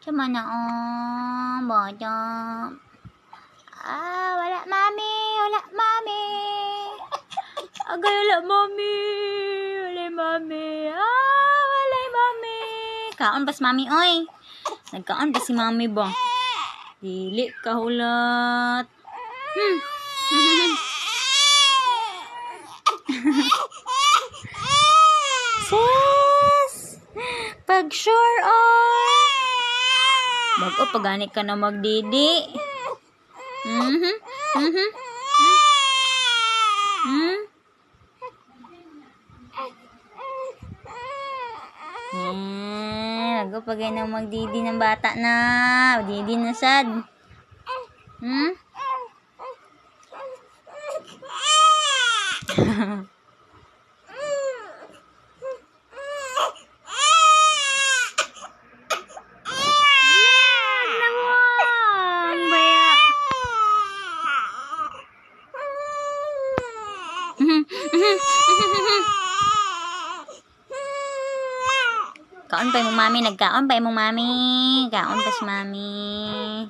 Sama na, bata. Wala, mami. Wala, mami. Agay, wala, mami. Wala, mami. Wala, mami. Kaon pas mami, oy. Nagkaon pa si mami ba? Dili kahulat. Sis! Pag sure, bago pagani ka na magdidi. Bago pagani na magdidi ng bata na. Didi na sad. Kaon pa imong mami, nagkaon pa imong mami. Kaon pa si mami.